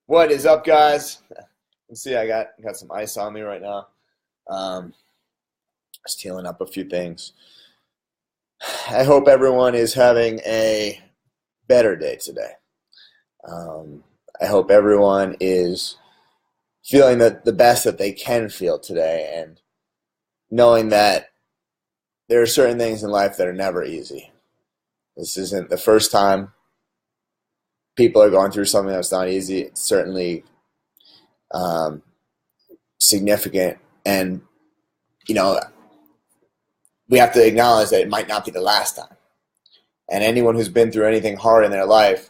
What is up, guys? Let's see, I got some ice on me right now. Um, just healing up a few things. I hope everyone is having a better day today. Um, I hope everyone is feeling the best that they can feel today, and knowing that there are certain things in life that are never easy. This isn't the first time people are going through something that's not easy. It's certainly um, significant, and you know we have to acknowledge that it might not be the last time. And anyone who's been through anything hard in their life,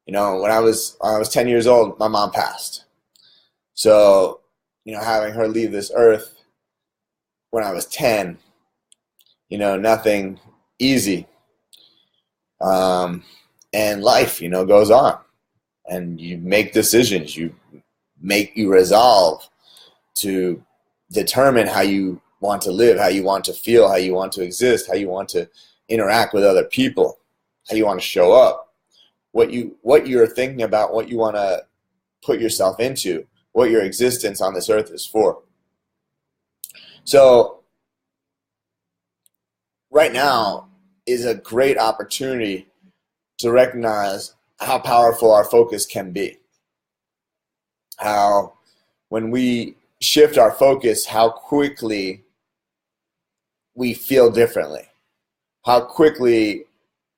when I was 10 years old, my mom passed. So, having her leave this earth when I was 10, nothing easy. And life, goes on, and you make decisions. You resolve to determine how you want to live, how you want to feel, how you want to exist, how you want to interact with other people, how you want to show up, what you're thinking about, what you want to put yourself into, what your existence on this earth is for. So right now is a great opportunity to recognize how powerful our focus can be. How when we shift our focus, how quickly we feel differently. How quickly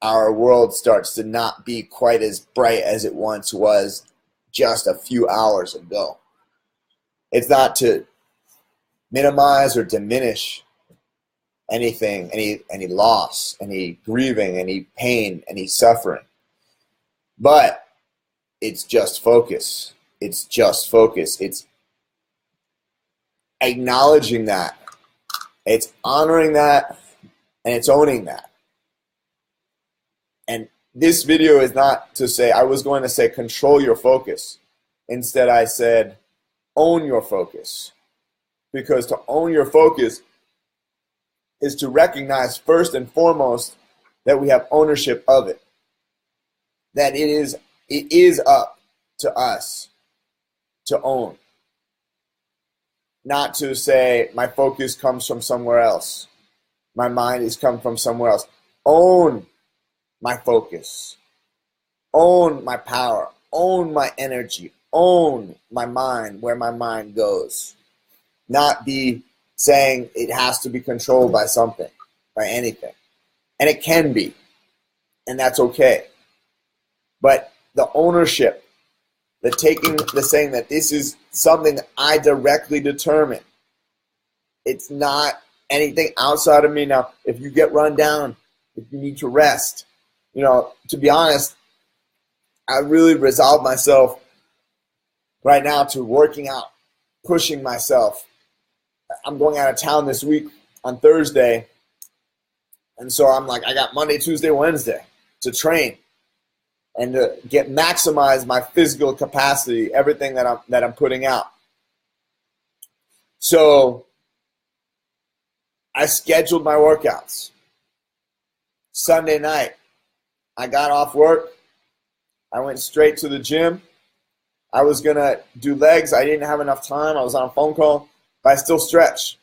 our world starts to not be quite as bright as it once was just a few hours ago. It's not to minimize or diminish anything, any loss, any grieving, any pain, any suffering. But it's just focus. It's just focus. It's acknowledging that. It's honoring that, and it's owning that. And this video is not to say, I was going to say control your focus. Instead, I said own your focus. Because to own your focus is to recognize first and foremost that we have ownership of it. That it is up to us to own. Not to say my focus comes from somewhere else. My mind has come from somewhere else. Own my focus. Own my power. Own my energy. Own my mind, where my mind goes. Not be saying it has to be controlled by something, by anything. And it can be. And that's okay. But the ownership, the saying that this is something that I directly determine. It's not anything outside of me. Now, if you get run down, if you need to rest, to be honest, I really resolved myself right now to working out, pushing myself. I'm going out of town this week on Thursday, and so I'm like, I got Monday, Tuesday, Wednesday to train and to maximize my physical capacity, everything that I'm putting out. So I scheduled my workouts. Sunday night, I got off work. I went straight to the gym. I was going to do legs. I didn't have enough time. I was on a phone call, but I still stretched.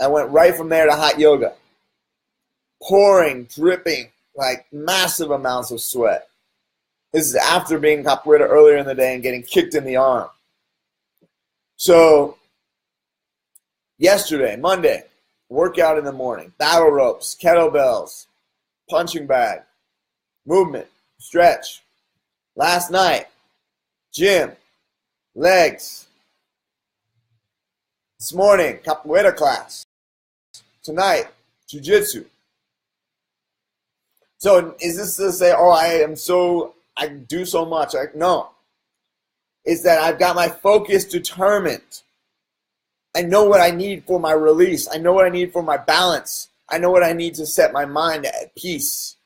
I went right from there to hot yoga. Pouring, dripping, like massive amounts of sweat. This is after being capoeira earlier in the day and getting kicked in the arm. So yesterday, Monday, workout in the morning, battle ropes, kettlebells, punching bag, movement, stretch. Last night, gym, legs. This morning, capoeira class. Tonight, jiu-jitsu. So is this to say, I do so much? No. It's that I've got my focus determined. I know what I need for my release. I know what I need for my balance. I know what I need to set my mind at peace.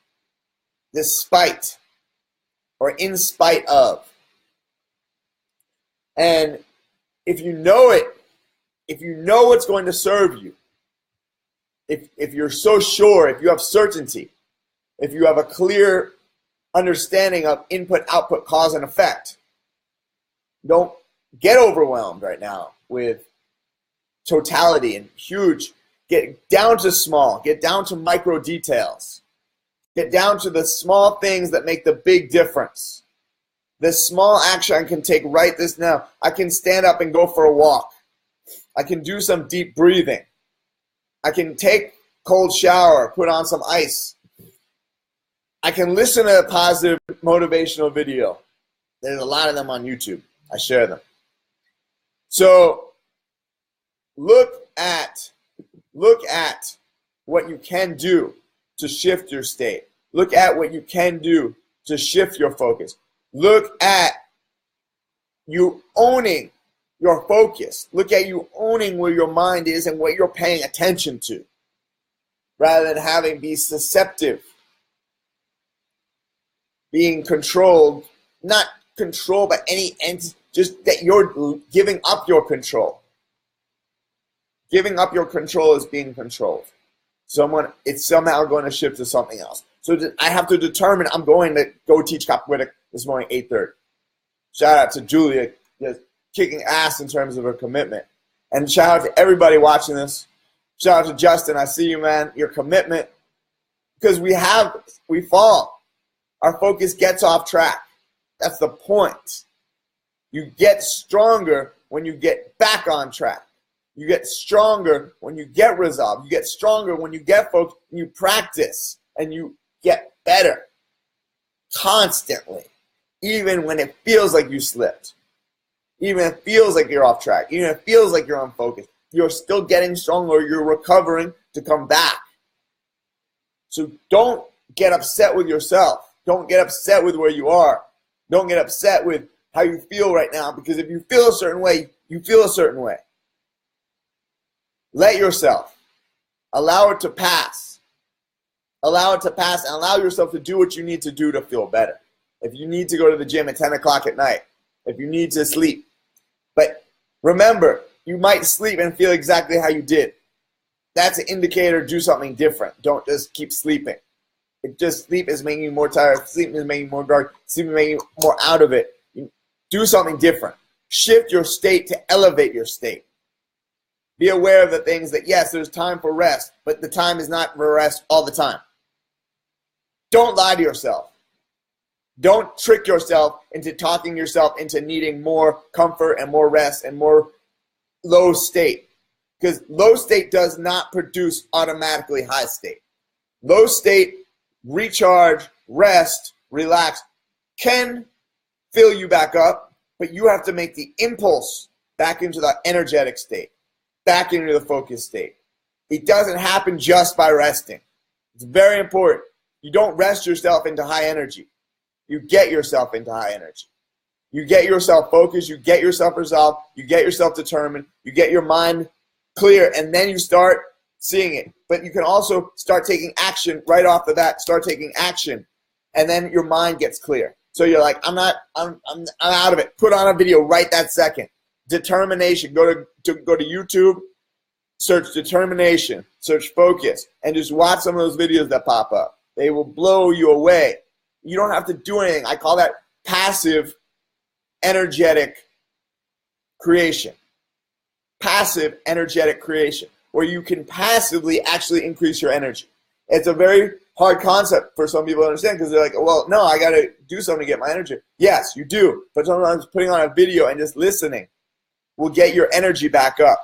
Despite or in spite of. And if you know it, if you know what's going to serve you, if you're so sure, if you have certainty, if you have a clear understanding of input, output, cause, and effect, Don't get overwhelmed right now with totality and huge. Get down to small. Get down to micro details. Get down to the small things that make the big difference. The small action I can take right this now. I can stand up and go for a walk. I can do some deep breathing. I can take a cold shower, put on some ice. I can listen to a positive motivational video. There's a lot of them on YouTube. I share them. So look at what you can do to shift your state. Look at what you can do to shift your focus. Look at you owning your focus. Look at you owning where your mind is and what you're paying attention to, rather than having be susceptible, being controlled, not controlled by any entity, just that you're giving up your control. Giving up your control is being controlled. It's somehow going to shift to something else. So I have to determine I'm going to go teach Capoeira this morning, 8:30. Shout out to Julia, just kicking ass in terms of her commitment. And shout out to everybody watching this. Shout out to Justin. I see you, man. Your commitment. Because we fall. Our focus gets off track. That's the point. You get stronger when you get back on track. You get stronger when you get resolved. You get stronger when you get focused. You practice and you get better constantly, even when it feels like you slipped, even if it feels like you're off track, even if it feels like you're unfocused. You're still getting stronger. You're recovering to come back. So don't get upset with yourself. Don't get upset with where you are. Don't get upset with how you feel right now, because if you feel a certain way, you feel a certain way. Let yourself. Allow it to pass. Allow it to pass and allow yourself to do what you need to do to feel better. If you need to go to the gym at 10 o'clock at night, if you need to sleep. But remember, you might sleep and feel exactly how you did. That's an indicator, do something different. Don't just keep sleeping. If just sleep is making you more tired, sleep is making you more dark, sleep is making you more out of it. Do something different. Shift your state to elevate your state. Be aware of the things that, yes, there's time for rest, but the time is not for rest all the time. Don't lie to yourself. Don't trick yourself into talking yourself into needing more comfort and more rest and more low state. Because low state does not produce automatically high state. Low state, recharge, rest, relax, can fill you back up, but you have to make the impulse back into the energetic state, back into the focused state. It doesn't happen just by resting. It's very important. You don't rest yourself into high energy. You get yourself into high energy. You get yourself focused, you get yourself resolved, you get yourself determined, you get your mind clear, and then you start seeing it. But you can also start taking action right off the bat, start taking action, and then your mind gets clear. So you're like, I'm out of it. Put on a video right that second. Determination. Go to YouTube, search determination, search focus, and just watch some of those videos that pop up. They will blow you away. You don't have to do anything. I call that passive energetic creation. Passive energetic creation, where you can passively actually increase your energy. It's a very hard concept for some people to understand, because they're like, well, no, I got to do something to get my energy. Yes, you do. But sometimes putting on a video and just listening will get your energy back up.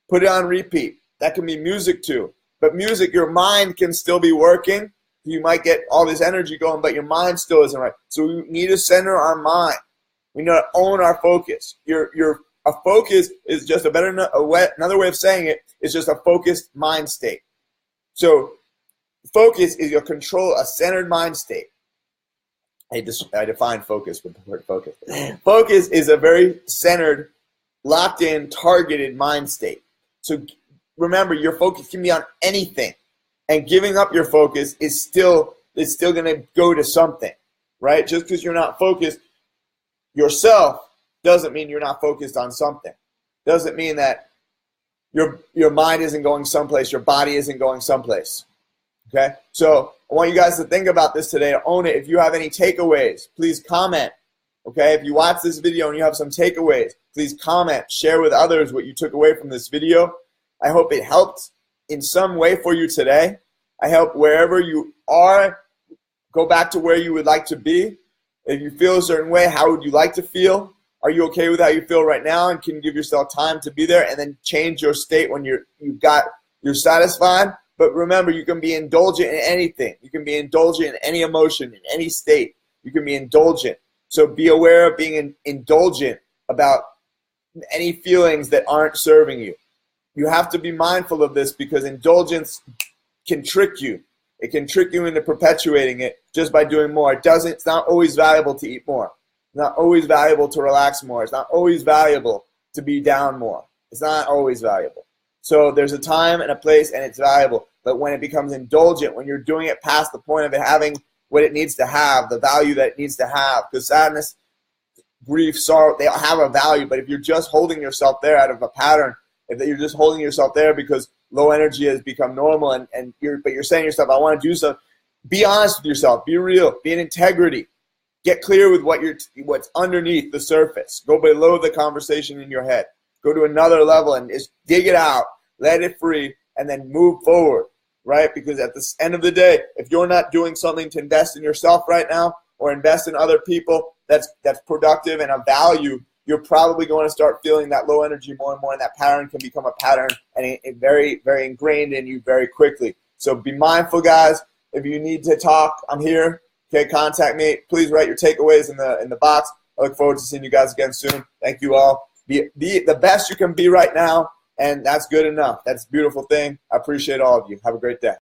Put it on repeat. That can be music too. But music, your mind can still be working. You might get all this energy going, but your mind still isn't right. So we need to center our mind. We need to own our focus. A focus is just another way of saying it is just a focused mind state. So focus is your control, a centered mind state. I define focus with the word focus. Focus is a very centered, locked in, targeted mind state. So remember, your focus can be on anything. And giving up your focus is still going to go to something, right? Just because you're not focused yourself doesn't mean you're not focused on something. Doesn't mean that your mind isn't going someplace, your body isn't going someplace. Okay? So I want you guys to think about this today, to own it. If you have any takeaways, please comment. Okay, if you watch this video and you have some takeaways, please comment, share with others what you took away from this video. I hope it helped in some way for you today. I hope wherever you are, go back to where you would like to be. If you feel a certain way, how would you like to feel? Are you okay with how you feel right now, and can you give yourself time to be there and then change your state when you're satisfied? But remember, you can be indulgent in anything. You can be indulgent in any emotion, in any state. You can be indulgent. So be aware of being indulgent about any feelings that aren't serving you. You have to be mindful of this because indulgence can trick you. It can trick you into perpetuating it just by doing more. It's not always valuable to eat more. It's not always valuable to relax more. It's not always valuable to be down more. It's not always valuable. So there's a time and a place, and it's valuable. But when it becomes indulgent, when you're doing it past the point of it having what it needs to have, the value that it needs to have, because sadness, grief, sorrow, they have a value. But if you're just holding yourself there out of a pattern, if you're just holding yourself there because low energy has become normal, but you're saying to yourself, I want to do something, be honest with yourself, be real, be in integrity. Get clear with what's underneath the surface. Go below the conversation in your head. Go to another level and just dig it out, let it free, and then move forward, right? Because at the end of the day, if you're not doing something to invest in yourself right now or invest in other people that's productive and of value, you're probably going to start feeling that low energy more and more, and that pattern can become a pattern and it very, very ingrained in you very quickly. So be mindful, guys. If you need to talk, I'm here. Okay, contact me. Please write your takeaways in the box. I look forward to seeing you guys again soon. Thank you all. Be the best you can be right now, and that's good enough. That's a beautiful thing. I appreciate all of you. Have a great day.